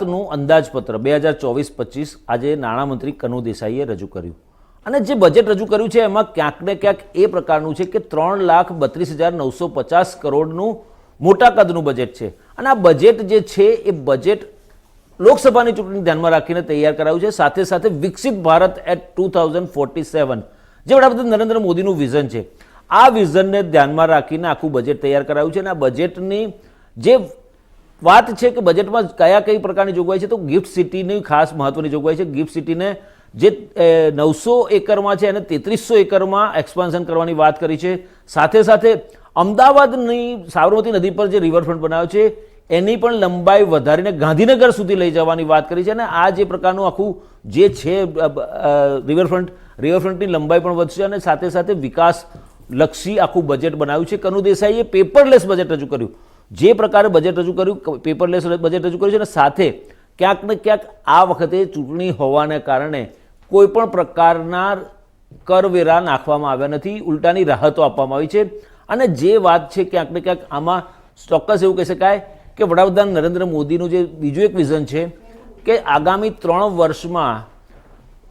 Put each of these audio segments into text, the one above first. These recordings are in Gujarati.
ગુજરાતનું અંદાજપત્ર 2024-25 આજે નાણામંત્રી કનુ દેસાઈએ રજૂ કર્યું અને જે બજેટ રજૂ કર્યું છે એમાં ક્યાંક ને ક્યાંક એ પ્રકારનું છે કે 3,32,950 કરોડનું મોટા કદનું બજેટ છે અને આ બજેટ જે છે એ બજેટ લોકસભાની ચૂંટણી ધ્યાનમાં રાખીને તૈયાર કરાયું છે. સાથે સાથે વિકસિત ભારત એટ 2047 જે વડાપ્રધાન નરેન્દ્ર મોદીનું વિઝન છે, આ વિઝનને ધ્યાનમાં રાખીને આખું બજેટ તૈયાર કરાયું છે. અને આ બજેટની જે વાત છે કે બજેટમાં કઈ પ્રકારની જોગવાઈ છે, તો ગિફ્ટ સિટીની ખાસ મહત્વની જોગવાઈ છે. ગિફ્ટ સિટીને જે 900 એકરમાં છે એને 3300 એકરમાં એક્સપાન્શન કરવાની વાત કરી છે. સાથે સાથે અમદાવાદની સાબરમતી નદી પર જે રિવરફ્રન્ટ બનાવ્યો છે એની પણ લંબાઈ વધારીને ગાંધીનગર સુધી લઈ જવાની વાત કરી છે. અને આ જે પ્રકારનું આખું જે છે રિવરફ્રન્ટની લંબાઈ પણ વધશે અને સાથે સાથે વિકાસલક્ષી આખું બજેટ બનાવ્યું છે. કનુ દેસાઈએ પેપરલેસ બજેટ રજૂ કર્યું. જે પ્રકારે બજેટ રજૂ કર્યું, પેપરલેસ બજેટ રજૂ કર્યું છે અને સાથે ક્યાંક ને ક્યાંક આ વખતે ચૂંટણી હોવાને કારણે કોઈ પણ પ્રકારના કરવેરા નાખવામાં આવ્યા નથી, ઉલટાની રાહતો આપવામાં આવી છે. અને જે વાત છે ક્યાંક ને ક્યાંક આમાં ચોક્કસ એવું કહી શકાય કે વડાપ્રધાન નરેન્દ્ર મોદીનું જે બીજું એક વિઝન છે કે આગામી 3 વર્ષમાં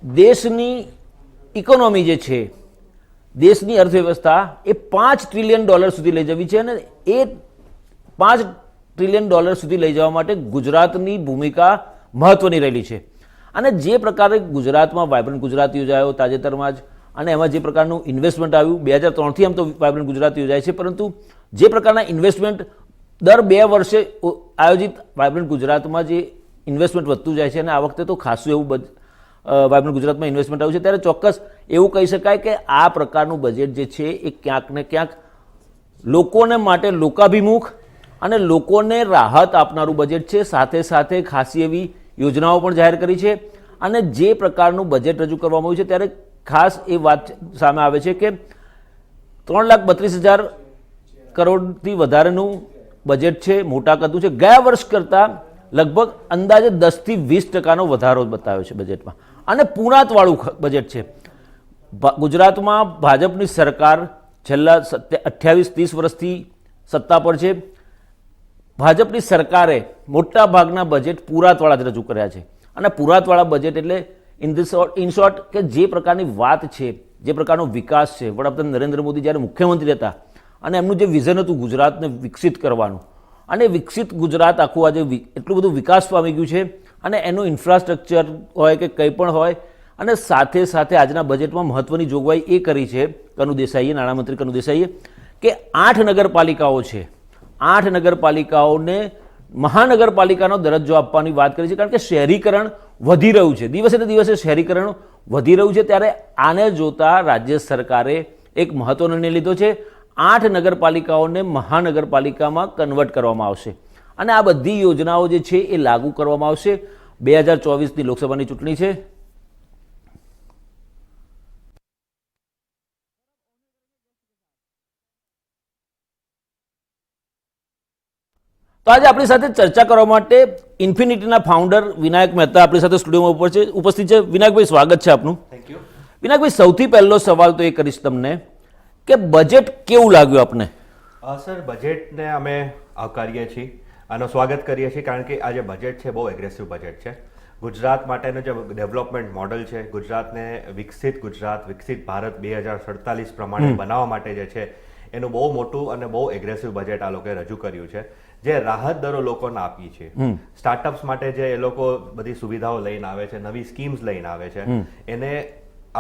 દેશની ઇકોનોમી જે છે, દેશની અર્થવ્યવસ્થા એ $5 ટ્રિલિયન સુધી લઈ જવી છે. અને એ $5 ટ્રિલિયન સુધી લઈ જવા માટે ગુજરાતની ભૂમિકા મહત્વની રહેલી છે. અને જે પ્રકારે ગુજરાતમાં વાયબ્રન્ટ ગુજરાત યોજાયો તાજેતરમાં જ, અને એમાં જે પ્રકારનું ઇન્વેસ્ટમેન્ટ આવ્યું 2003થી આમ તો વાયબ્રન્ટ ગુજરાત યોજાય છે, પરંતુ જે પ્રકારના ઇન્વેસ્ટમેન્ટ દર 2 વર્ષે આયોજિત વાયબ્રન્ટ ગુજરાતમાં જે ઇન્વેસ્ટમેન્ટ વધતું જાય છે અને આ વખતે તો ખાસું એવું વાયબ્રન્ટ ગુજરાતમાં ઇન્વેસ્ટમેન્ટ આવ્યું છે, ત્યારે ચોક્કસ એવું કહી શકાય કે આ પ્રકારનું બજેટ જે છે એ ક્યાંક ને ક્યાંક લોકોને માટે લોકાભિમુખ અને લોકોને રાહત આપનારું બજેટ છે. સાથે સાથે ખાસી એવી યોજનાઓ પણ જાહેર કરી છે. અને જે પ્રકારનું બજેટ રજૂ કરવામાં આવ્યું છે ત્યારે ખાસ એ વાત સામે આવે છે કે 3,32,000 કરોડથી વધારેનું બજેટ છે, મોટા કદનું છે. ગયા વર્ષ કરતાં લગભગ અંદાજે 10થી 20% વધારો બતાવ્યો છે બજેટમાં. અને પૂર્ણાતવાળું બજેટ છે. ગુજરાતમાં ભાજપની સરકાર છેલ્લા 28-30 વર્ષથી સત્તા પર છે. ભાજપની સરકારે મોટા ભાગના બજેટ પૂરાતવાળા જ રજૂ કર્યા છે. અને પૂરાતવાળા બજેટ એટલે ઇન શોર્ટ કે જે પ્રકારની વાત છે, જે પ્રકારનો વિકાસ છે, વડાપ્રધાન નરેન્દ્ર મોદી જ્યારે મુખ્યમંત્રી હતા અને એમનું જે વિઝન હતું ગુજરાતને વિકસિત કરવાનું, અને વિકસિત ગુજરાત આખું આજે એટલું બધું વિકાસ પામી ગયું છે અને એનું ઇન્ફ્રાસ્ટ્રક્ચર હોય કે કંઈ પણ હોય. અને સાથે સાથે આજના બજેટમાં મહત્વની જોગવાઈ એ કરી છે કનુ દેસાઈએ, નાણામંત્રી કનુ દેસાઈએ, કે 8 નગરપાલિકાઓ છે, 8 નગરપાલિકાઓને મહાનગરપાલિકાનો દરજ્જો આપવાની વાત કરી છે. કારણ કે શહેરીકરણ વધી રહ્યું છે, દિવસે ને દિવસે શહેરીકરણ વધી રહ્યું છે. ત્યારે આને જોતા રાજ્ય સરકારે એક મહત્વનો નિર્ણય લીધો છે. 8 નગરપાલિકાઓને મહાનગરપાલિકામાં કન્વર્ટ કરવામાં આવશે અને આ બધી યોજનાઓ જે છે એ લાગુ કરવામાં આવશે. 2024ની લોકસભાની ચૂંટણી છે. તો આજે આપણી સાથે ચર્ચા કરવા માટે ઇન્ફિનિટીના ફાઉન્ડર વિનાયક મહેતા આપણી સાથે સ્ટુડિયોમાં ઉપસ્થિત છે. વિનાયકભાઈ, સ્વાગત છે આપનું. Thank you. વિનાયકભાઈ, સૌથી પહેલો સવાલ તો એ કરીશ તમને કે બજેટ કેવું લાગ્યું આપને? સર, બજેટને અમે આવકારીએ છીએ, આનો સ્વાગત કરીએ છીએ, કારણ કે આ જે બજેટ છે બહુ એગ્રેસિવ બજેટ છે. ગુજરાત માટેનું જે ડેવલપમેન્ટ મોડલ છે, ગુજરાતને વિકસિત ગુજરાત, વિકસિત ભારત 2047 પ્રમાણે બનાવવા માટે જે છે એનું બહુ મોટું અને બહુ એગ્રેસિવ બજેટ આ લોકોએ રજૂ કર્યું છે. જે રાહત દરો લોકોને આપી છે, સ્ટાર્ટઅપ્સ માટે જે એ લોકો બધી સુવિધાઓ લઈને આવે છે, નવી સ્કીમ્સ લઈને આવે છે, એને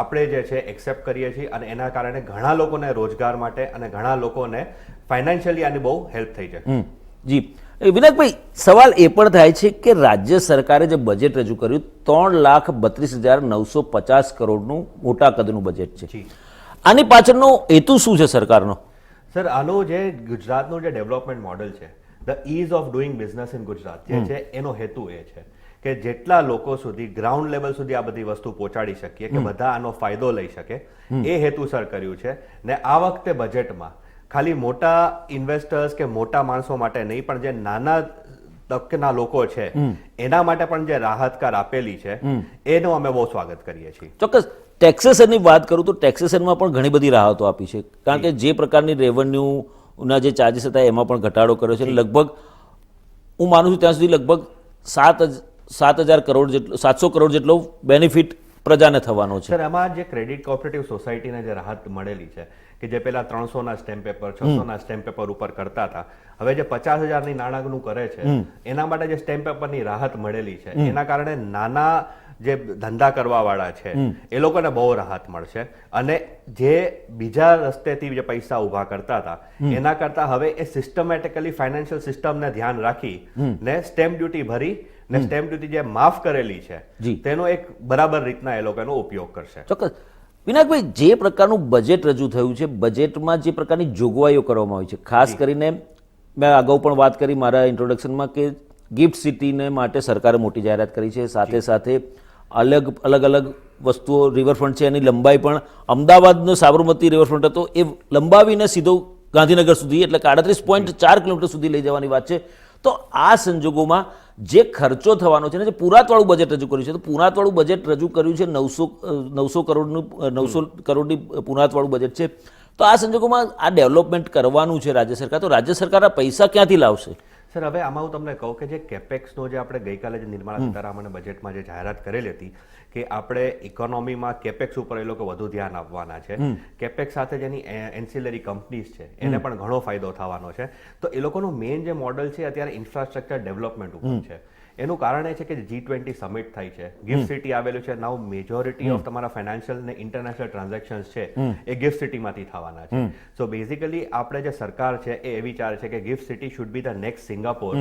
આપણે જે છે એક્સેપ્ટ કરીએ છીએ. અને એના કારણે ઘણા લોકોને રોજગાર માટે અને ઘણા લોકોને ફાઇનાન્શિયલી આની બહુ હેલ્પ થઈ છે. જી વિનાયકભાઈ, સવાલ એ પણ થાય છે કે રાજ્ય સરકારે જે બજેટ રજૂ કર્યું 3,32,950 કરોડનું મોટા કદનું બજેટ છે, આની પાછળનો હેતુ શું છે સરકારનો? સર, આનું જે ગુજરાતનું જે ડેવલપમેન્ટ મોડલ છે, the ease of doing business in Gujarat જે છે એનો હેતુ એ છે કે જેટલા લોકો સુધી ગ્રાઉન્ડ લેવલ સુધી આ બધી વસ્તુ પહોંચાડી શકીએ કે બધા આનો ફાયદો લઈ શકે, એ હેતુસર કર્યું છે. ને આ વખતે બજેટમાં ખાલી મોટા ઇન્વેસ્ટર્સ કે મોટા માણસો માટે નહીં, પણ જે નાના તબક્કાના લોકો છે એના માટે પણ જે રાહતકાર આપેલી છે એનું અમે બહુ સ્વાગત કરીએ છીએ. ચોક્કસ. ટેક્સેશનની વાત કરું તો ટેક્સેશનમાં પણ ઘણી બધી રાહતો આપી છે. કારણ કે જે પ્રકારની રેવન્યુના જે ચાર્જીસ હતા એમાં પણ ઘટાડો કર્યો છે. લગભગ હું માનું છું ત્યાં સુધી લગભગ 7,000 કરોડ જેટલો 700 કરોડ જેટલો બેનિફિટ પ્રજાને થવાનો છે. સર આમાં જે ક્રેડિટ કોઓપરેટિવ સોસાયટીને જે રાહત મળેલી છે કે જે પેલા 300ના સ્ટેમ્પ પેપર 600ના સ્ટેમ્પ પેપર ઉપર કરતા હતા, હવે જે 50,000ની નાણાંનું કરે છે એના માટે જે સ્ટેમ્પ પેપરની રાહત મળેલી છે એના કારણે નાના જે ધંધા કરવા વાળા છે એ લોકોને બહુ રાહત મળશે અને જે બીજા રસ્તેથી જે પૈસા ઉભા કરતા હતા એના કરતા હવે એ સિસ્ટમેટિકલી ફાઇનાન્શિયલ સિસ્ટમને ધ્યાન રાખી ને સ્ટેમ્પ ડ્યુટી ભરી ને સ્ટેમ્પ ડ્યુટી જે માફ કરેલી છે તેનો એક બરાબર રીતના એ લોકોનો ઉપયોગ કરશે. ચોક્કસ. વિનાયકભાઈ, જે પ્રકારનું બજેટ રજૂ થયું છે, બજેટમાં જે પ્રકારની જોગવાઈઓ કરવામાં આવી છે, ખાસ કરીને મેં અગાઉ પણ વાત કરી મારા ઇન્ટ્રોડક્શનમાં કે ગિફ્ટ સિટીને માટે સરકારે મોટી જાહેરાત કરી છે. સાથે સાથે અલગ અલગ વસ્તુઓ, રિવરફ્રન્ટ છે એની લંબાઈ પણ અમદાવાદનો સાબરમતી રિવરફ્રન્ટ હતો એ લંબાવીને સીધો ગાંધીનગર સુધી એટલે કે 38.4 કિલોમીટર સુધી લઈ જવાની વાત છે. તો આ સંજોગોમાં જે ખર્ચો થવાનો છે ને, જે પુરાતવાળું બજેટ રજૂ કર્યું છે, તો પુરાતવાળું બજેટ રજૂ કર્યું છે 900 કરોડની પુરાતવાળું બજેટ છે. તો આ સંજોગોમાં આ ડેવલપમેન્ટ કરવાનું છે રાજ્ય સરકાર, તો રાજ્ય સરકાર આ પૈસા ક્યાંથી લાવશે? સર હવે આમાં હું તમને કહું કે જે કેપેક્સનો જે આપણે ગઈકાલે જે નિર્મલા સીતારામને બજેટમાં જે જાહેરાત કરેલી હતી કે આપણે ઇકોનોમીમાં કેપેક્સ ઉપર એ લોકો વધુ ધ્યાન આપવાના છે. કેપેક્સ સાથે જેની એન્સિલરી કંપનીઝ છે એને પણ ઘણો ફાયદો થવાનો છે. તો એ લોકોનું મેઇન જે મોડલ છે અત્યારે ઇન્ફ્રાસ્ટ્રક્ચર ડેવલપમેન્ટ ઉપર છે. એનું કારણ એ છે કે G20 સમિટ થાય છે, ગિફ્ટ સિટી આવેલું છે. નાઉ મેજોરિટી ઓફ તમારા ફાઇનાન્શિયલ ને ઇન્ટરનેશનલ ટ્રાન્ઝેક્શન્સ છે એ ગિફ્ટ સિટીમાંથી થવાના છે. સો બેઝિકલી આપણે જે સરકાર છે એ વિચારે છે કે gift city should be the next Singapore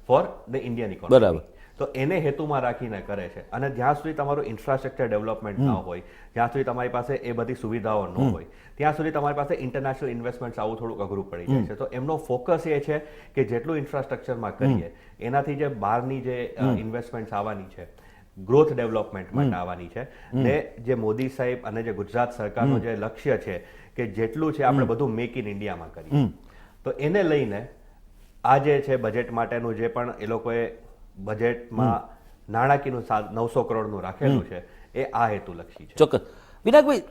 for the Indian economy. બરાબર. તો એને હેતુમાં રાખીને કરે છે. અને જ્યાં સુધી તમારું ઇન્ફ્રાસ્ટ્રક્ચર ડેવલપમેન્ટ ન હોય, જ્યાં સુધી તમારી પાસે એ બધી સુવિધાઓ ન હોય, ત્યાં સુધી તમારી પાસે ઇન્ટરનેશનલ ઇન્વેસ્ટમેન્ટ આવું થોડુંક અઘરું પડી જાય છે. તો એમનો ફોકસ એ છે કે જેટલું ઇન્ફ્રાસ્ટ્રક્ચરમાં કરીએ એનાથી જે બહારની જે ઇન્વેસ્ટમેન્ટ આવવાની છે, ગ્રોથ ડેવલપમેન્ટ માટે આવવાની છે, ને જે મોદી સાહેબ અને જે ગુજરાત સરકારનું જે લક્ષ્ય છે કે જેટલું છે આપણે બધું મેક ઇન ઇન્ડિયામાં કરીએ, તો એને લઈને આ જે છે બજેટ માટેનું જે પણ એ લોકોએ બજેટમાં નાણાકીયનું 900 કરોડનું રાખેલું છે એ આ હેતુલક્ષી છે. ચોક્કસ. વિનાયકભાઈ,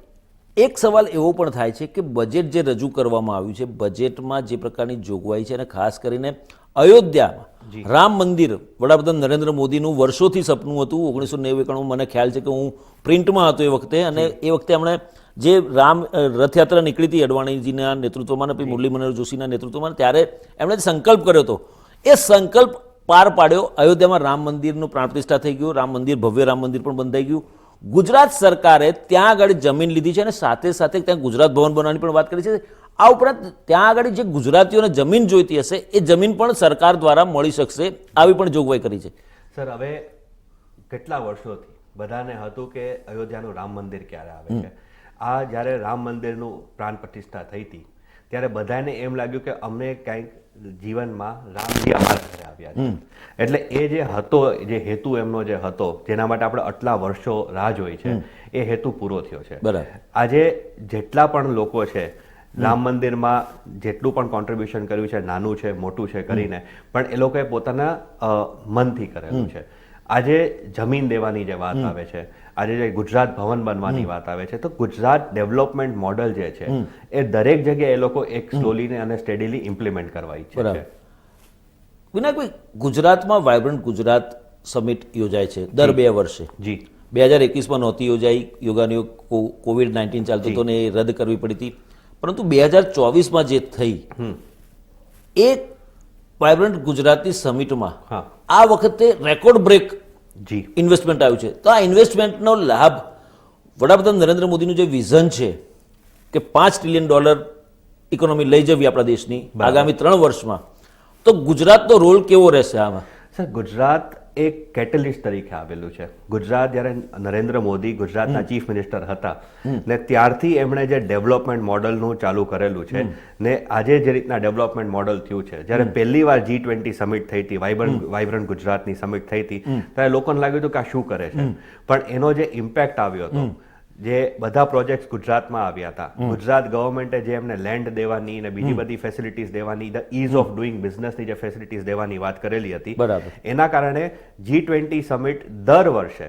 એક સવાલ એવો પણ થાય છે કે બજેટ જે રજૂ કરવામાં આવ્યું છે, બજેટમાં જે પ્રકારની જોગવાઈ છે અને ખાસ કરીને અયોધ્યામાં રામ મંદિર, વડાપ્રધાન નરેન્દ્ર મોદીનું વર્ષોથી સપનું હતું. 1991 મને ખ્યાલ છે કે હું પ્રિન્ટમાં હતો એ વખતે, અને એ વખતે એમણે જે રામ રથયાત્રા નીકળી હતી અડવાણીજીના નેતૃત્વમાં અને મુરલી મનોહર જોશીના નેતૃત્વમાં, ત્યારે એમણે સંકલ્પ કર્યો હતો, એ સંકલ્પ પાર પાડ્યો. અયોધ્યામાં રામ મંદિરનું પ્રાણ પ્રતિષ્ઠા થઈ ગયું, રામ મંદિર, ભવ્ય રામ મંદિર પણ બંધાઈ ગયું. ગુજરાત સરકારે ત્યાં આગળ જમીન લીધી છે અને સાથે સાથે ત્યાં ગુજરાત ભવન બનાવવાની પણ વાત કરી છે. આ ઉપરાંત ત્યાં આગળ જે ગુજરાતીઓને જમીન જોઈતી હશે એ જમીન પણ સરકાર દ્વારા મળી શકશે, આવી પણ જોગવાઈ કરી છે. સર હવે કેટલા વર્ષોથી બધાને હતું કે અયોધ્યાનું રામ મંદિર ક્યારે આવે છે. આ જ્યારે રામ મંદિરનું પ્રાણ પ્રતિષ્ઠા થઈ હતી ત્યારે બધાને એમ લાગ્યું કે અમને કંઈક જીવનમાં રામજી અમારા ઘરે આવ્યા છે. એટલે એ જે હતો, જે હેતુ એમનો જે હતો, જેના માટે આપણે આટલા વર્ષો રાહ જોઈ છે, એ હેતુ પૂરો થયો છે. આજે જેટલા પણ લોકો છે રામ મંદિરમાં જેટલું પણ કોન્ટ્રીબ્યુશન કર્યું છે, નાનું છે મોટું છે કરીને, પણ એ લોકોએ પોતાના મનથી કરેલું છે. આજે જમીન દેવાની જે વાત આવે છે, આજે જે ગુજરાત ભવન બનવાની વાત આવે છે, તો ગુજરાત ડેવલપમેન્ટ મોડલ જે છે એ દરેક જગ્યાએ એ લોકો એક સ્લોલી અને સ્ટેડીલી ઇમ્પ્લિમેન્ટ કરવા ઈચ્છે છે. વિનાયકભાઈ, ગુજરાતમાં વાયબ્રન્ટ ગુજરાત સમિટ યોજાય છે દર 2 વર્ષે. જી. 2021માં નહોતી યોજાઈ, યોગાની COVID-19 ચાલતો હતો ને એ રદ કરવી પડી હતી. પરંતુ 2024માં જે થઈ એ વાયબ્રન્ટ ગુજરાતની સમિટમાં આ વખતે રેકોર્ડ બ્રેક ઇન્વેસ્ટમેન્ટ આવ્યું છે. તો આ ઇન્વેસ્ટમેન્ટનો લાભ વડાપ્રધાન નરેન્દ્ર મોદીનું જે વિઝન છે કે $5 ટ્રિલિયન ઇકોનોમી લઈ જવી આપણા દેશની આગામી 3 વર્ષમાં, તો ગુજરાતનો રોલ કેવો રહેશે આમાં? સર, ગુજરાત એક કેટલિસ્ટ તરીકે આવેલું છે. ગુજરાત જ્યારે નરેન્દ્ર મોદી ગુજરાતના ચીફ મિનિસ્ટર હતા ને ત્યારથી એમણે જે ડેવલપમેન્ટ મોડલનું ચાલુ કરેલું છે ને આજે જે રીતના ડેવલપમેન્ટ મોડલ થયું છે, જ્યારે પહેલી વાર G20 સમિટ થઈ હતી, વાઇબ્રન્ટ ગુજરાતની સમિટ થઈ હતી, ત્યારે લોકોને લાગ્યું હતું કે આ શું કરે છે, પણ એનો જે ઇમ્પેક્ટ આવ્યો હતો, જે બધા પ્રોજેક્ટ ગુજરાતમાં આવ્યા હતા, ગુજરાત ગવર્મેન્ટે જે એમને લેન્ડ દેવાની ને બીજી બધી ફેસિલિટીઝ દેવાની, ધ ઇઝ ઓફ ડુઈંગ બિઝનેસની જે ફેસિલિટીઝ દેવાની વાત કરેલી હતી, એના કારણે G20 સમિટ દર વર્ષે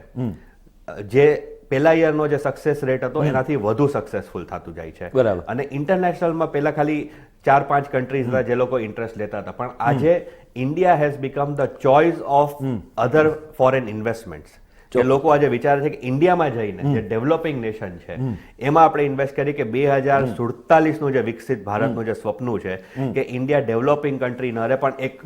જે પહેલા યરનો જે સક્સેસ રેટ હતો એનાથી વધુ સક્સેસફુલ થતું જાય છે. અને ઇન્ટરનેશનલમાં પહેલા ખાલી 4-5 કન્ટ્રીઝના જે લોકો ઇન્ટરેસ્ટ લેતા હતા, પણ આજે India has become the choice of other foreign investments. કે લોકો આજે વિચારે છે કે ઇન્ડિયામાં જઈને જે ડેવલપિંગ નેશન છે એમાં આપણે ઇન્વેસ્ટ કરીએ કે 2047નું જે વિકસિત ભારતનું જે સ્વપ્ન છે કે ઇન્ડિયા ડેવલપિંગ કન્ટ્રી ન રહે પણ એક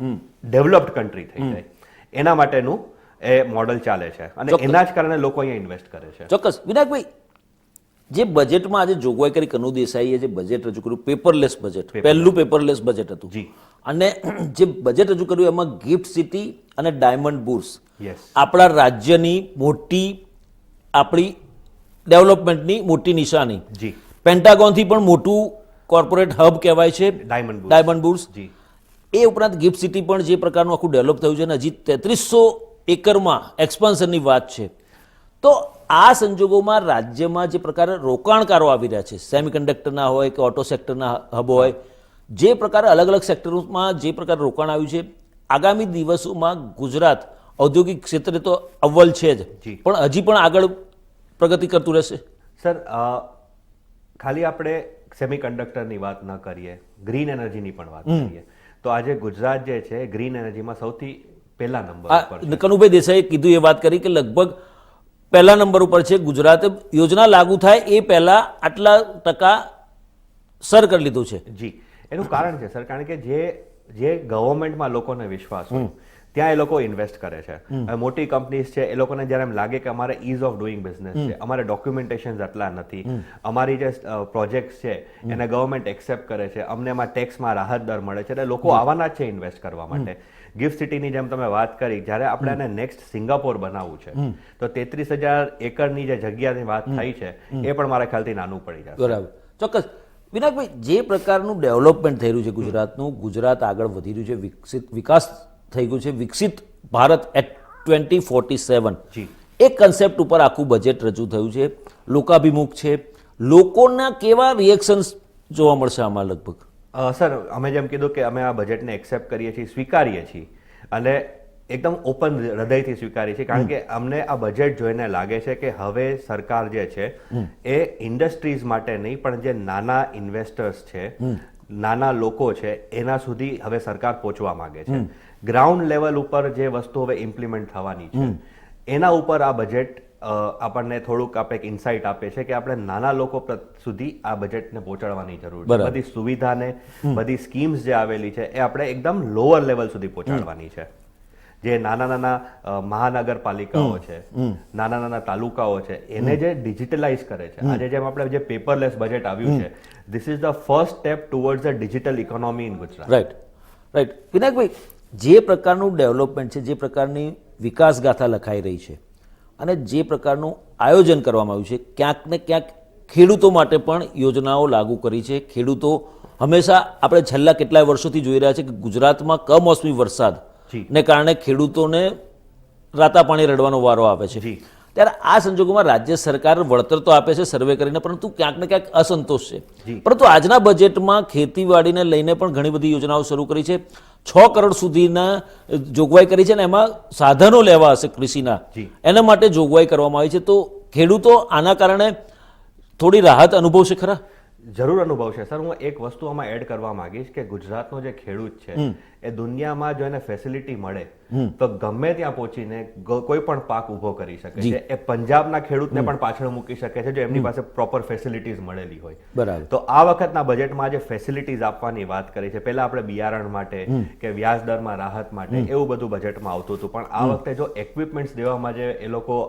ડેવલપ્ડ કન્ટ્રી થઈ જાય, એના માટેનું એ મોડલ ચાલે છે અને એના જ કારણે લોકો અહીંયા ઇન્વેસ્ટ કરે છે. ચોક્કસ. વિનાયકભાઈ, જે બજેટમાં આજે જોગવાઈ કરી કનુ દેસાઈએ જે બજેટ રજૂ કર્યું, પેપરલેસ બજેટ, પહેલું પેપરલેસ બજેટ હતું, જી. અને જે બજેટ રજૂ કર્યું એમાં ગિફ્ટ સિટી અને ડાયમંડ બુર્સ યસ, આપણા રાજ્યની મોટી, આપણી ડેવલપમેન્ટની મોટી નિશાની, જી. પેન્ટાગોનથી પણ મોટું કોર્પોરેટ હબ કહેવાય છે ડાયમંડ બુર્સ. જી. એ ઉપરાંત ગિફ્ટ સિટી પણ જે પ્રકારનું આખું ડેવલપ થયું છે અને હજી 3300 એકરમાં એક્સપાન્શનની વાત છે. તો આ સંજોગોમાં રાજ્યમાં જે પ્રકારે રોકાણકારો આવી રહ્યા છે, સેમિકન્ડક્ટરના હોય કે ઓટો સેક્ટરના હબ હોય, જે પ્રકારે અલગ અલગ સેક્ટરોમાં જે પ્રકારે રોકાણ આવ્યું છે, આગામી દિવસોમાં ગુજરાત ઔદ્યોગિક ક્ષેત્રે તો અવ્વલ છે જ, જી. પણ હજી પણ આગળ પ્રગતિ કરતું રહેશે. સર, ખાલી આપણે સેમિકન્ડક્ટરની વાત ન કરીએ, ગ્રીન એનર્જીની પણ વાત કરીએ તો આજે ગુજરાત જે છે ગ્રીન એનર્જીમાં સૌથી પહેલા નંબર ઉપર છે. કનુભાઈ દેસાઈએ કીધું, એ વાત કરી કે લગભગ પહેલા નંબર ઉપર છે ગુજરાત. યોજના લાગુ થાય એ પહેલા આટલા ટકા સર કરી લીધું છે. જી. એનું કારણ છે સર, કારણ કે જે ગવર્મેન્ટમાં લોકોને વિશ્વાસ હોય ત્યાં એ લોકો ઇન્વેસ્ટ કરે છે. હવે મોટી કંપનીઝ છે એ લોકોને જ્યારે એમ લાગે કે અમારે ઇઝ ઓફ ડુઈંગ બિઝનેસ છે, અમારે ડોક્યુમેન્ટેશન આટલા નથી, અમારી જે પ્રોજેક્ટ્સ છે એને ગવર્મેન્ટ એક્સેપ્ટ કરે છે, અમને એમાં ટેક્સમાં રાહત દર મળે છે, એટલે લોકો આવવાના જ છે ઇન્વેસ્ટ કરવા માટે. ગિફ્ટ સિટીની જેમ તમે વાત કરી, જ્યારે આપણે આને નેક્સ્ટ સિંગાપોર બનાવવું છે તો 33,000 એકરની જે જગ્યાની વાત થઈ છે એ પણ મારા ખ્યાલથી નાનું પડી જશે. બરાબર, ચોક્કસ. વિનાયકભાઈ, જે પ્રકારનું ડેવલપમેન્ટ થઈ રહ્યું છે ગુજરાતનું, ગુજરાત આગળ વધી રહ્યું છે, વિકાસ થઈ ગયું છે, વિકસિત ભારત એટ 2047, જી. એક કન્સેપ્ટ ઉપર આખું બજેટ રજૂ થયું છે, લોકાભિમુખ છે. લોકોના કેવા રિએક્શન્સ જોવા મળશે આમાં? લગભગ સર, અમે જેમ કીધું કે અમે આ બજેટને એક્સેપ્ટ કરીએ છીએ, સ્વીકારીએ છીએ અને એકદમ ઓપન હૃદયથી સ્વીકારીએ છીએ, કારણ કે અમને આ બજેટ જોઈને લાગે છે કે હવે સરકાર જે છે એ ઇન્ડસ્ટ્રીઝ માટે નહીં પણ જે નાના ઇન્વેસ્ટર્સ છે, નાના લોકો છે, એના સુધી હવે સરકાર પહોંચવા માંગે છે. ગ્રાઉન્ડ લેવલ ઉપર જે વસ્તુ હવે ઇમ્પ્લિમેન્ટ થવાની છે એના ઉપર આ બજેટ આપણને થોડુંક આપણે એક ઇન્સાઇટ આપે છે કે આપણે નાના લોકો સુધી આ બજેટને પહોંચાડવાની જરૂર છે. બધી સુવિધાને, બધી સ્કીમ્સ જે આવેલી છે એ આપણે એકદમ લોઅર લેવલ સુધી પહોંચાડવાની છે. જે નાના નાના મહાનગરપાલિકાઓ છે, નાના નાના તાલુકાઓ છે, એને જે ડિજિટલાઇઝ કરે છે. આજે જેમ આપણે જે પેપરલેસ બજેટ આવ્યું છે, this is the first step towards the digital economy in Gujarat. Right, right. વિનાયકભાઈ, જે પ્રકારનું ડેવલપમેન્ટ છે, જે પ્રકારની વિકાસ ગાથા લખાઈ રહી છે અને જે પ્રકારનું આયોજન કરવામાં આવ્યું છે, ક્યાંક ને ક્યાંક ખેડૂતો માટે પણ યોજનાઓ લાગુ કરી છે. ખેડૂતો હંમેશા, આપણે છેલ્લા કેટલાય વર્ષોથી જોઈ રહ્યા છે કે ગુજરાતમાં કમોસમી વરસાદ ને કારણે ખેડૂતોને રાતા પાણી રડવાનો વારો આવે છે. ત્યારે આ સંજોગોમાં રાજ્ય સરકાર વળતર તો આપે છે સર્વે કરીને, પરંતુ ક્યાંક ને ક્યાંક અસંતોષ છે. પરંતુ આજના બજેટમાં ખેતીવાડીને લઈને પણ ઘણી બધી યોજનાઓ શરૂ કરી છે. 6 કરોડ સુધીના જોગવાઈ કરી છે ને એમાં સાધનો લેવા હશે કૃષિના, એના માટે જોગવાઈ કરવામાં આવી છે. તો ખેડૂતો આના કારણે થોડી રાહત અનુભવશે ખરા? જરૂર અનુભવશે સર. હું એક વસ્તુ આમાં એડ કરવા માંગીશ કે ગુજરાતનો જે ખેડૂત છે એ દુનિયામાં જો એને ફેસિલિટી મળે તો ગમે ત્યાં પહોંચીને કોઈ પણ પાક ઉભો કરી શકે છે. એ પંજાબના ખેડૂતને પણ પાછળ મૂકી શકે છે જો એમની પાસે પ્રોપર ફેસિલિટીઝ મળેલી હોય. બરાબર. તો આ વખતના બજેટમાં જે ફેસિલિટીઝ આપવાની વાત કરી છે, પહેલા આપણે બિયારણ માટે કે વ્યાજ દરમાં રાહત માટે એવું બધું બજેટમાં આવતું હતું, પણ આ વખતે જો ઇક્વિપમેન્ટ્સ દેવામાં જે એ લોકો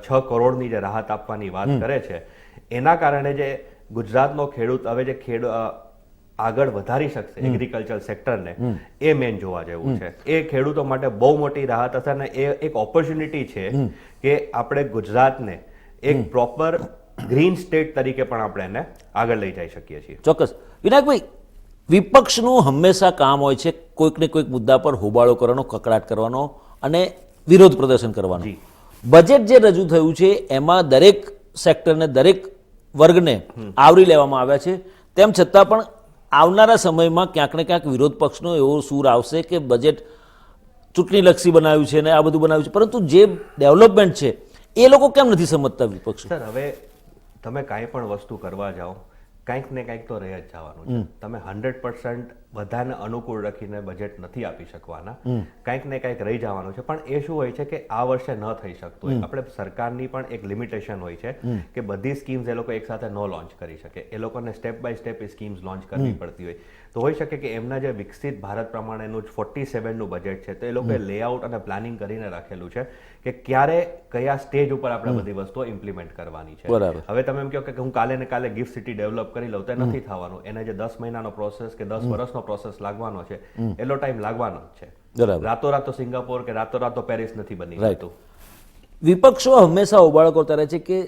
6 કરોડની જે રાહત આપવાની વાત કરે છે, એના કારણે જે ગુજરાતનો ખેડૂત હવે જે આગળ વધારી શકશે એગ્રીકલ્ચર સેક્ટરને, એ મેન જોવા જેવું છે. એ ખેડૂતો માટે બહુ મોટી રાહત હશે અને એ એક ઓપોર્ચ્યુનિટી છે કે આપણે ગુજરાતને એક પ્રોપર ગ્રીન સ્ટેટ તરીકે પણ આપણે એને આગળ લઈ જઈ શકીએ છીએ. ચોક્કસ. વિનાયકભાઈ, વિપક્ષનું હંમેશા કામ હોય છે કોઈક ને કોઈક મુદ્દા પર હોબાળો કરવાનો, કકડાટ કરવાનો અને વિરોધ પ્રદર્શન કરવાનો. બજેટ જે રજૂ થયું છે એમાં દરેક સેક્ટરને, દરેક વર્ગને આવરી લેવામાં આવ્યા છે. તેમ છતાં પણ આવનારા સમયમાં ક્યાંક ને ક્યાંક વિરોધ પક્ષનો એવો સૂર આવશે કે બજેટ ચૂંટણીલક્ષી બનાવ્યું છે ને આ બધું બનાવ્યું છે, પરંતુ જે ડેવલપમેન્ટ છે એ લોકો કેમ નથી સમજતા વિપક્ષ? સર, હવે તમે કાંઈ પણ વસ્તુ કરવા જાઓ, કંઈક ને કંઈક તો રહી જ જવાનું છે. તમે 100% બધાને અનુકૂળ રાખીને બજેટ નથી આપી શકવાના, કંઈક ને કંઈક રહી જવાનું છે. પણ એ શું હોય છે કે આ વર્ષે ન થઈ શકતું હોય. આપણે સરકારની પણ એક લિમિટેશન હોય છે કે બધી સ્કીમ્સ એ લોકો એકસાથે ન લોન્ચ કરી શકે. એ લોકોને સ્ટેપ બાય સ્ટેપ એ સ્કીમ્સ લોન્ચ કરવી પડતી હોય. તો હોઈ શકે કે એમના જે વિકસિત ભારત પ્રમાણેનું 47નું બજેટ છે તો એ લોકોએ લેઆઉટ અને પ્લાનિંગ કરીને રાખેલું છે કે ક્યારે કયા સ્ટેજ ઉપર આપણે બધી વસ્તુઓ ઇમ્પ્લિમેન્ટ કરવાની છે. બરાબર. હવે તમે એમ કહો કે હું કાલે ને કાલે ગિફ્ટ સિટી ડેવલપ કરી લઉં તો નથી થવાનું. એને જે 10 મહિનાનો પ્રોસેસ કે 10 વર્ષનો પ્રોસેસ લાગવાનો છે એટલો ટાઈમ લાગવાનો જ છે. બરાબર. રાતોરાત તો સિંગાપોર કે રાતોરાત તો પેરિસ નથી બની રાઈટ. શકતું. વિપક્ષો હંમેશા હોબાળો કરતા રહે છે કે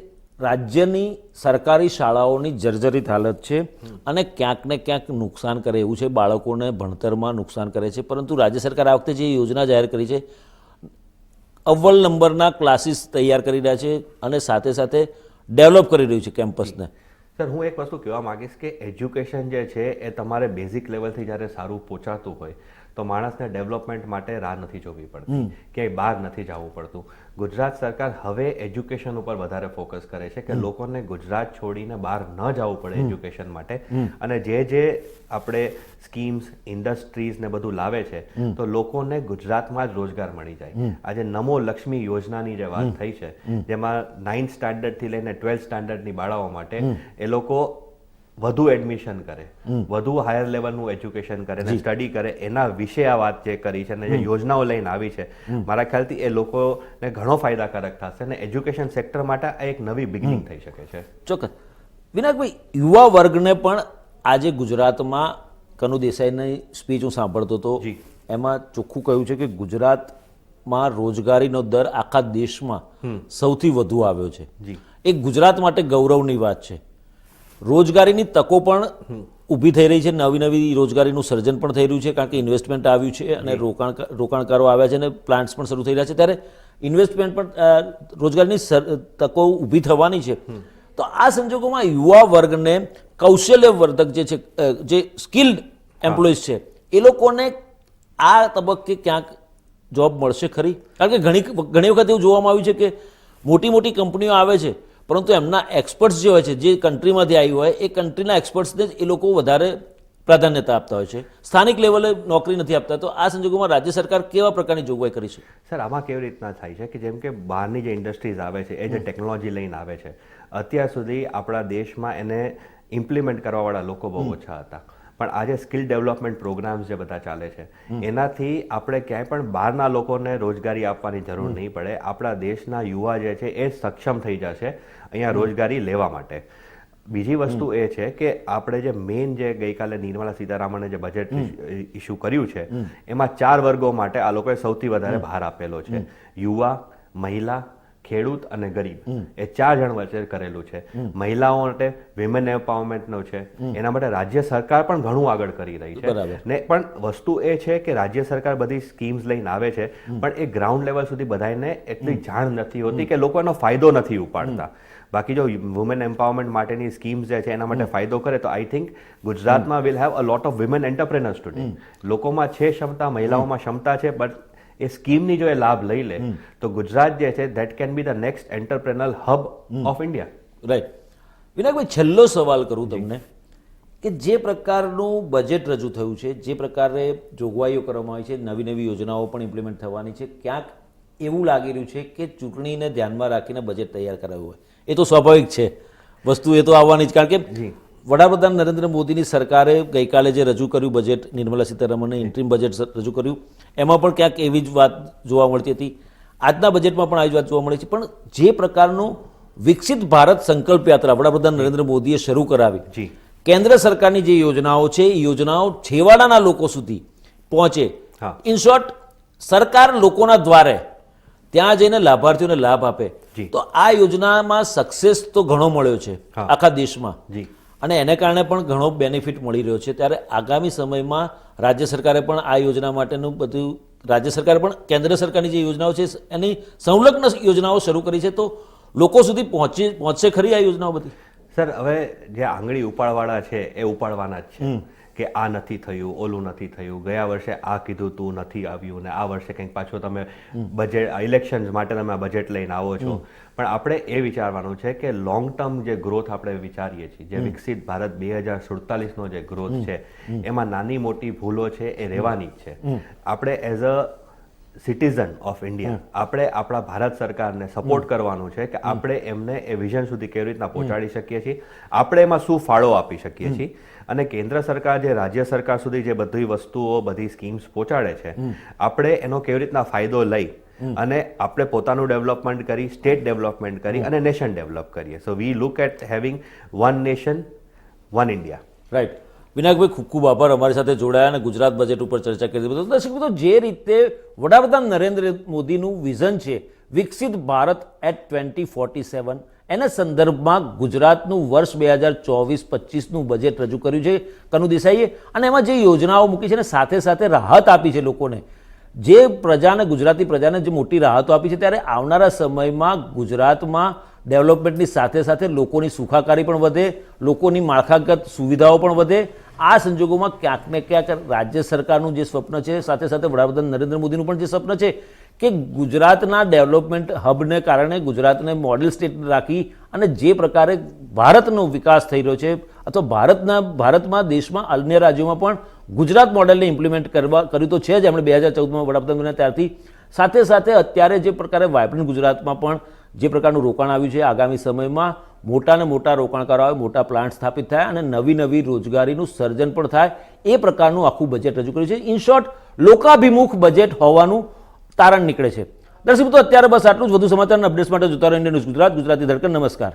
રાજ્યની સરકારી શાળાઓની જર્જરિત હાલત છે અને ક્યાંક ને ક્યાંક નુકસાન કરે એવું છે, બાળકોને ભણતરમાં નુકસાન કરે છે. પરંતુ રાજ્ય સરકાર આ વખતે જે યોજના જાહેર કરી છે, અવ્વલ નંબરના ક્લાસીસ તૈયાર કરી રહ્યા છે અને સાથે સાથે ડેવલપ કરી રહ્યું છે કેમ્પસને. સર, હું એક વસ્તુ કહેવા માંગીશ કે એજ્યુકેશન જે છે એ તમારે બેઝિક લેવલથી જ્યારે સારું પહોંચાતું હોય તો માણસને ડેવલપમેન્ટ માટે રાહ નથી જોવી પડતી, ક્યાંય બહાર નથી જવું પડતું. ગુજરાત સરકાર હવે એજ્યુકેશન ઉપર વધારે ફોકસ કરે છે કે લોકોને ગુજરાત છોડીને બહાર ન જવું પડે એજ્યુકેશન માટે. અને જે આપણે સ્કીમ્સ, ઇન્ડસ્ટ્રીઝ ને બધું લાવે છે તો લોકોને ગુજરાતમાં જ રોજગાર મળી જાય. આજે નમો લક્ષ્મી યોજનાની જે વાત થઈ છે, જેમાં 9th સ્ટાન્ડર્ડથી લઈને 12th સ્ટાન્ડર્ડની બાળાઓ માટે એ લોકો વધુ એડમિશન કરે, વધુ હાયર લેવલનું એજ્યુકેશન કરે ને સ્ટડી કરે, એના વિશે આ વાત જે કરી છે અને જે યોજનાઓ લઈને આવી છે, મારા ખ્યાલથી એ લોકોને ઘણો ફાયદાકારક થશે અને એજ્યુકેશન સેક્ટર માટે આ એક નવી બિગનિંગ થઈ શકે છે. ચોક્કસ. વિનાયકભાઈ, યુવા વર્ગને પણ આજે ગુજરાતમાં કનુ દેસાઈની સ્પીચ હું સાંભળતો હતો, એમાં ચોખ્ખું કહ્યું છે કે ગુજરાતમાં રોજગારીનો દર આખા દેશમાં સૌથી વધુ આવ્યો છે. એ ગુજરાત માટે ગૌરવની વાત છે. રોજગારીની તકો પણ ઊભી થઈ રહી છે, નવી નવી રોજગારીનું સર્જન પણ થઈ રહ્યું છે કારણ કે ઇન્વેસ્ટમેન્ટ આવ્યું છે અને રોકાણકારો આવ્યા છે અને પ્લાન્ટ્સ પણ શરૂ થઈ રહ્યા છે. ત્યારે ઇન્વેસ્ટમેન્ટ પણ રોજગારીની તકો ઊભી થવાની છે. તો આ સંજોગોમાં યુવા વર્ગને કૌશલ્યવર્ધક જે છે, જે સ્કિલ્ડ એમ્પ્લોઈઝ છે, એ લોકોને આ તબક્કે ક્યાંક જોબ મળશે ખરી? કારણ કે ઘણી વખત એવું જોવામાં આવ્યું છે કે મોટી મોટી કંપનીઓ આવે છે પરંતુ એમના એક્સપર્ટ્સ જે હોય છે, જે કન્ટ્રીમાંથી આવી હોય એ કન્ટ્રીના એક્સપર્ટ્સને જ એ લોકો વધારે પ્રાધાન્યતા આપતા હોય છે, સ્થાનિક લેવલે નોકરી નથી આપતા. તો આ સંજોગોમાં રાજ્ય સરકાર કેવા પ્રકારની જોગવાઈ કરી છે? સર, આમાં કેવી રીતના થાય છે કે જેમ કે બહારની જે ઇન્ડસ્ટ્રીઝ આવે છે, એ જે ટેકનોલોજી લઈને આવે છે, અત્યાર સુધી આપણા દેશમાં એને ઇમ્પ્લિમેન્ટ કરવાવાળા લોકો બહુ ઓછા હતા. પણ આજે સ્કિલ ડેવલપમેન્ટ પ્રોગ્રામ્સ જે બધા ચાલે છે એનાથી આપણે ક્યાંય પણ બહારના લોકોને રોજગારી આપવાની જરૂર નહીં પડે. આપણા દેશના યુવા જે છે એ સક્ષમ થઈ જશે અહીંયા રોજગારી લેવા માટે. બીજી વસ્તુ એ છે કે આપણે જે મેઇન જે ગઈકાલે નિર્મલા સીતારામણે જે બજેટ ઇસ્યુ કર્યું છે એમાં 4 વર્ગો માટે આ લોકોએ સૌથી વધારે ભાર આપેલો છે. યુવા, મહિલા, ખેડૂત અને ગરીબ, એ 4 જણ વચ્ચે કરેલું છે. મહિલાઓ માટે વિમેન એમ્પાવરમેન્ટનો છે, એના માટે રાજ્ય સરકાર પણ ઘણું આગળ કરી રહી છે. ને પણ વસ્તુ એ છે કે રાજ્ય સરકાર બધી સ્કીમ્સ લઈને આવે છે પણ એ ગ્રાઉન્ડ લેવલ સુધી બધાને એટલી જાણ નથી હોતી કે લોકો એનો ફાયદો નથી ઉપાડતા. બાકી જો વુમેન એમ્પાવરમેન્ટ માટેની સ્કીમ્સ જે છે એના માટે ફાયદો કરે તો આઈ થિંક ગુજરાતમાં will have a lot of women entrepreneurs today. લોકોમાં છે ક્ષમતા, મહિલાઓમાં ક્ષમતા છે, બટ એ સ્કીમની જો એ લાભ લઈ લે તો ગુજરાત જે છે that can be the next entrepreneurial hub of India. Right. વિનાયકભાઈ, છેલ્લો સવાલ કરું તમને કે જે પ્રકારનું બજેટ રજૂ થયું છે, જે પ્રકારે જોગવાઈઓ કરવામાં આવી છે, નવી નવી યોજનાઓ પણ ઇમ્પ્લિમેન્ટ થવાની છે, ક્યાંક એવું લાગી રહ્યું છે કે ચૂંટણીને ધ્યાનમાં રાખીને બજેટ તૈયાર કરાયું હોય. એ તો સ્વાભાવિક છે, વસ્તુ એ તો આવવાની જ. કારણ કે વડાપ્રધાન નરેન્દ્ર મોદીની સરકારે ગઈકાલે જે રજૂ કર્યું બજેટ, નિર્મલા સીતારમણે ઇન્ટ્રીમ બજેટ રજૂ કર્યું, એમાં પણ ક્યાંક એવી જ વાત જોવા મળતી હતી. આજના બજેટમાં પણ આવી જ વાત જોવા મળી છે. પણ જે પ્રકારનું વિકસિત ભારત સંકલ્પ યાત્રા વડાપ્રધાન નરેન્દ્ર મોદીએ શરૂ કરાવી, કેન્દ્ર સરકારની જે યોજનાઓ છે એ યોજનાઓ છેવાડાના લોકો સુધી પહોંચે, ઇન શોર્ટ સરકાર લોકોના દ્વારે ત્યાં જઈને લાભાર્થીઓને લાભ આપે, તો આ યોજનામાં સક્સેસ તો ઘણો મળ્યો છે આખા દેશમાં અને એને કારણે પણ ઘણો બેનિફિટ મળી રહ્યો છે. ત્યારે આગામી સમયમાં રાજ્ય સરકારે પણ આ યોજના માટેનું બધું, રાજ્ય સરકારે પણ કેન્દ્ર સરકારની જે યોજનાઓ છે એની સંલગ્ન યોજનાઓ શરૂ કરી છે, તો લોકો સુધી પહોંચશે ખરી આ યોજનાઓ બધી? સર, હવે જે આંગળી ઉપાડવાળા છે એ ઉપાડવાના જ છે. કે આ નથી થયું, ઓલું નથી થયું, ગયા વર્ષે આ કીધું તું નથી આવ્યું ને આ વર્ષે કંઈક પાછો તમે બજેટ ઇલેક્શન્સ માટે તમે બજેટ લઈને આવો છો. પણ આપણે એ વિચારવાનું છે કે લોંગ ટર્મ જે ગ્રોથ આપણે વિચારીએ છીએ, જે વિકસિત ભારત 2047નો જે ગ્રોથ છે, એમાં નાની મોટી ભૂલો છે એ રહેવાની જ છે. આપણે as a citizen of India આપણે આપણા ભારત સરકારને સપોર્ટ કરવાનું છે કે આપણે એમને એ વિઝન સુધી કેવી રીતના પહોંચાડી શકીએ છીએ, આપણે એમાં શું ફાળો આપી શકીએ છીએ, અને કેન્દ્ર સરકાર જે રાજ્ય સરકાર સુધી જે બધી વસ્તુઓ બધી સ્કીમ્સ પહોંચાડે છે, આપણે એનો કેવી રીતના ફાયદો લઈ અને આપણે પોતાનું ડેવલપમેન્ટ કરી, સ્ટેટ ડેવલપમેન્ટ કરી અને નેશન ડેવલપ કરીએ. So we look at having one nation one India. Right. વિનાયકભાઈ, ખૂબ ખૂબ આભાર અમારી સાથે જોડાયા અને ગુજરાત બજેટ ઉપર ચર્ચા કરી. દર્શક મિત્રો, જે રીતે વડાપ્રધાન નરેન્દ્ર મોદીનું વિઝન છે વિકસિત ભારત એટ 2047, એના સંદર્ભમાં ગુજરાતનું વર્ષ 2024-25નું બજેટ રજૂ કર્યું છે કનુ દેસાઈએ, અને એમાં જે યોજનાઓ મૂકી છે ને સાથે સાથે રાહત આપી છે લોકોને, જે પ્રજાને, ગુજરાતી પ્રજાને જે મોટી રાહતો આપી છે, ત્યારે આવનારા સમયમાં ગુજરાતમાં ડેવલપમેન્ટની સાથે સાથે લોકોની સુખાકારી પણ વધે, લોકોની માળખાગત સુવિધાઓ પણ વધે. આ સંજોગોમાં ક્યાંક ને ક્યાંક રાજ્ય સરકારનું જે સ્વપ્ન છે, સાથે સાથે વડાપ્રધાન નરેન્દ્ર મોદીનું પણ જે સ્વપ્ન છે કે ગુજરાતના ડેવલપમેન્ટ હબને કારણે ગુજરાતને મોડેલ સ્ટેટ રાખી અને જે પ્રકારે ભારતનો વિકાસ થઈ રહ્યો છે, અથવા ભારતમાં દેશમાં અન્ય રાજ્યોમાં પણ ગુજરાત મોડેલને ઇમ્પ્લિમેન્ટ કર્યું તો છે જ એમણે 2014માં વડાપ્રધાન બન્યા ત્યારથી. સાથે સાથે અત્યારે જે પ્રકારે વાઇબ્રન્ટ ગુજરાતમાં પણ જે પ્રકારનું રોકાણ આવ્યું છે, આગામી સમયમાં મોટા ને મોટા રોકાણકારો આવે, મોટા પ્લાન્ટ સ્થાપિત થાય અને નવી નવી રોજગારીનું સર્જન પણ થાય, એ પ્રકારનું આખું બજેટ રજૂ કર્યું છે. ઇન શોર્ટ, લોકાભિમુખ બજેટ હોવાનું તારણ નીકળે છે. દર્શક મિત્રો, અત્યારે બસ આટલું જ. વધુ સમાચારના અપડેટ્સ માટે જોતા રહો ઇન્ડિયા ન્યૂઝ ગુજરાત, ગુજરાતી ધડકન. નમસ્કાર.